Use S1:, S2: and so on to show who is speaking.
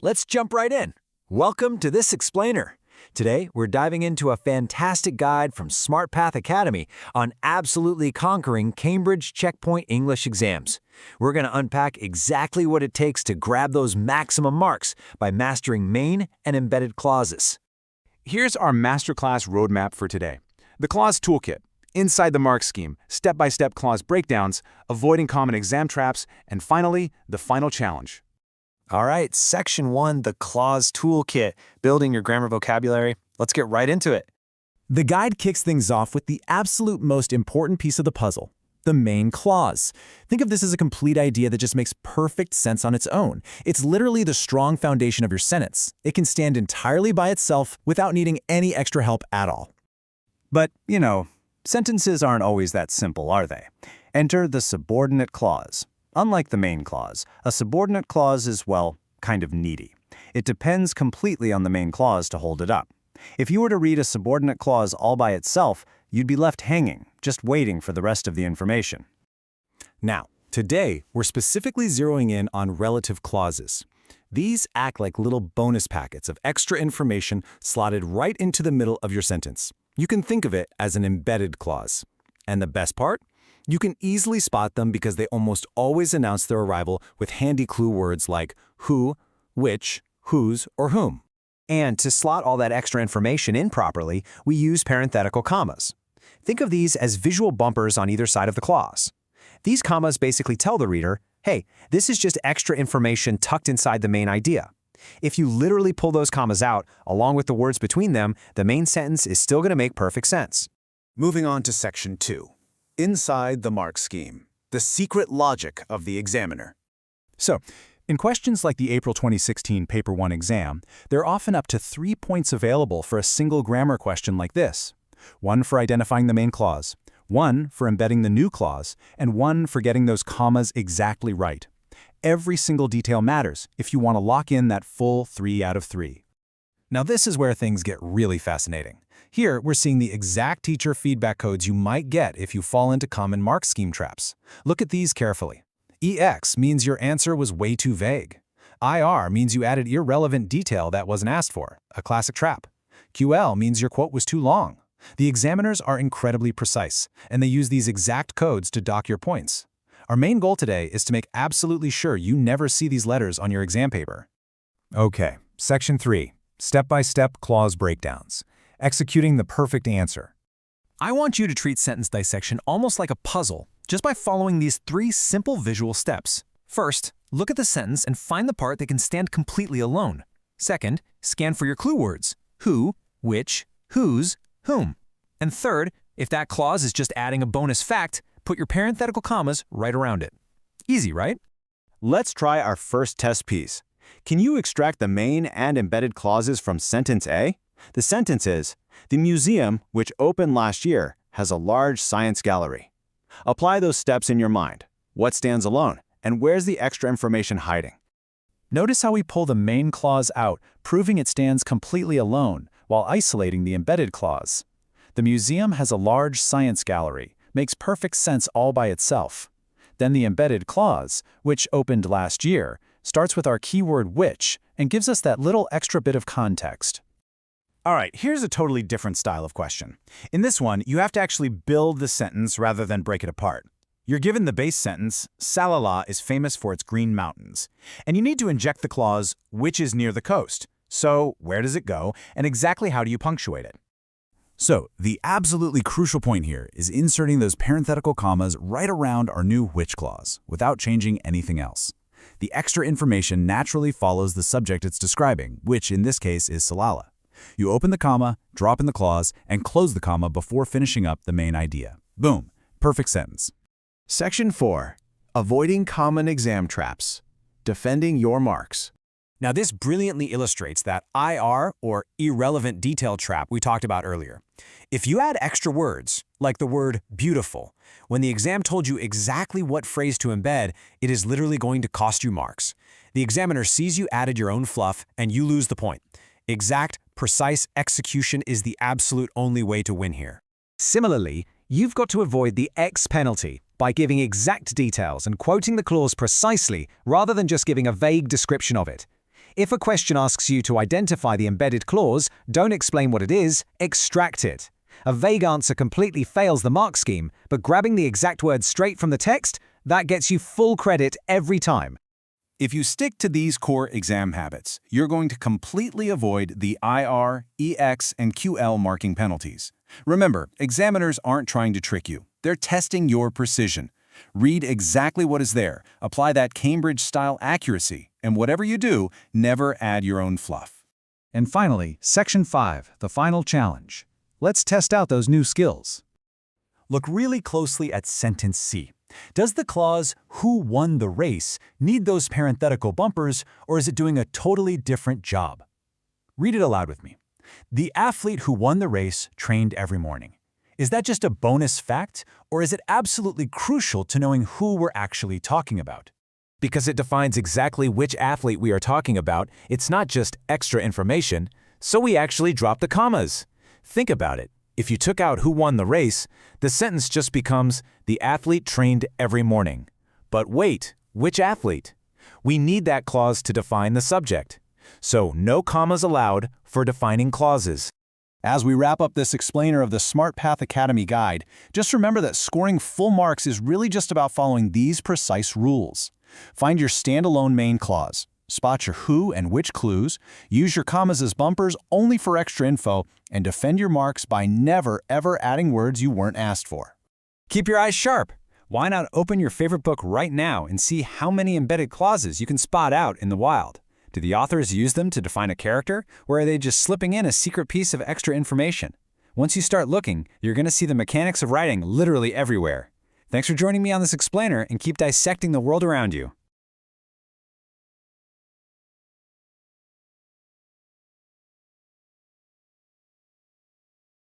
S1: Let's jump right in. Welcome to this explainer. Today, we're diving into a fantastic guide from SmartPath Academy on absolutely conquering Cambridge Checkpoint English exams. We're going to unpack exactly what it takes to grab those maximum marks by mastering main and embedded clauses.
S2: Here's our masterclass roadmap for today. The clause toolkit, inside the mark scheme, step-by-step clause breakdowns, avoiding common exam traps, and finally, the final challenge.
S3: All right, Section 1, the clause toolkit, building your grammar vocabulary. Let's get right into it.
S4: The guide kicks things off with the absolute most important piece of the puzzle, the main clause. Think of this as a complete idea that just makes perfect sense on its own. It's literally the strong foundation of your sentence. It can stand entirely by itself without needing any extra help at all.
S5: But, sentences aren't always that simple, are they? Enter the subordinate clause. Unlike the main clause, a subordinate clause is, well, kind of needy. It depends completely on the main clause to hold it up. If you were to read a subordinate clause all by itself, you'd be left hanging, just waiting for the rest of the information.
S4: Now, today, we're specifically zeroing in on relative clauses. These act like little bonus packets of extra information slotted right into the middle of your sentence. You can think of it as an embedded clause. And the best part? You can easily spot them because they almost always announce their arrival with handy clue words like who, which, whose, or whom.
S3: And to slot all that extra information in properly, we use parenthetical commas. Think of these as visual bumpers on either side of the clause. These commas basically tell the reader, hey, this is just extra information tucked inside the main idea. If you literally pull those commas out, along with the words between them, the main sentence is still going to make perfect sense.
S6: Moving on to Section 2. Inside the mark scheme, the secret logic of the examiner.
S4: So, in questions like the April 2016 Paper 1 exam, there are often up to 3 points available for a single grammar question like this. 1 for identifying the main clause, 1 for embedding the new clause, and 1 for getting those commas exactly right. Every single detail matters if you want to lock in that full 3 out of 3. Now this is where things get really fascinating. Here, we're seeing the exact teacher feedback codes you might get if you fall into common mark scheme traps. Look at these carefully. EX means your answer was way too vague. IR means you added irrelevant detail that wasn't asked for, a classic trap. QL means your quote was too long. The examiners are incredibly precise, and they use these exact codes to dock your points. Our main goal today is to make absolutely sure you never see these letters on your exam paper. Okay, Section 3, step-by-step clause breakdowns. Executing the perfect answer. I want you to treat sentence dissection almost like a puzzle, just by following these 3 simple visual steps. First, look at the sentence and find the part that can stand completely alone. Second, scan for your clue words, who, which, whose, whom. And third, if that clause is just adding a bonus fact, put your parenthetical commas right around it. Easy, right?
S5: Let's try our first test piece. Can you extract the main and embedded clauses from sentence A? The sentence is, the museum, which opened last year, has a large science gallery. Apply those steps in your mind. What stands alone, and where's the extra information hiding?
S4: Notice how we pull the main clause out, proving it stands completely alone, while isolating the embedded clause. The museum has a large science gallery, makes perfect sense all by itself. Then the embedded clause, which opened last year, starts with our keyword which, and gives us that little extra bit of context.
S7: All right, here's a totally different style of question. In this one, you have to actually build the sentence rather than break it apart. You're given the base sentence, Salalah is famous for its green mountains, and you need to inject the clause, which is near the coast. So, where does it go, and exactly how do you punctuate it?
S8: So, the absolutely crucial point here is inserting those parenthetical commas right around our new which clause, without changing anything else. The extra information naturally follows the subject it's describing, which in this case is Salalah. You open the comma, drop in the clause, and close the comma before finishing up the main idea. Boom, perfect sentence.
S6: Section 4. Avoiding common exam traps. Defending your marks.
S1: Now this brilliantly illustrates that IR, or irrelevant detail trap we talked about earlier. If you add extra words, like the word beautiful, when the exam told you exactly what phrase to embed, it is literally going to cost you marks. The examiner sees you added your own fluff, and you lose the point. Exact, precise execution is the absolute only way to win here.
S3: Similarly, you've got to avoid the X penalty by giving exact details and quoting the clause precisely rather than just giving a vague description of it. If a question asks you to identify the embedded clause, don't explain what it is, extract it. A vague answer completely fails the mark scheme, but grabbing the exact word straight from the text, that gets you full credit every time.
S2: If you stick to these core exam habits, you're going to completely avoid the IR, EX, and QL marking penalties. Remember, examiners aren't trying to trick you. They're testing your precision. Read exactly what is there, apply that Cambridge-style accuracy, and whatever you do, never add your own fluff.
S4: And finally, Section 5, the final challenge. Let's test out those new skills.
S1: Look really closely at sentence C. Does the clause, "who won the race," need those parenthetical bumpers, or is it doing a totally different job? Read it aloud with me. The athlete who won the race trained every morning. Is that just a bonus fact, or is it absolutely crucial to knowing who we're actually talking about?
S9: Because it defines exactly which athlete we are talking about, it's not just extra information, so we actually drop the commas. Think about it. If you took out "who won the race," the sentence just becomes, "the athlete trained every morning." But wait, which athlete? We need that clause to define the subject. So no commas allowed for defining clauses.
S2: As we wrap up this explainer of the Smart Path Academy guide, just remember that scoring full marks is really just about following these precise rules. Find your standalone main clause. Spot your who and which clues, use your commas as bumpers only for extra info, and defend your marks by never ever adding words you weren't asked for.
S3: Keep your eyes sharp. Why not open your favorite book right now and see how many embedded clauses you can spot out in the wild? Do the authors use them to define a character, or are they just slipping in a secret piece of extra information? Once you start looking, you're going to see the mechanics of writing literally everywhere. Thanks for joining me on this explainer, and keep dissecting the world around you.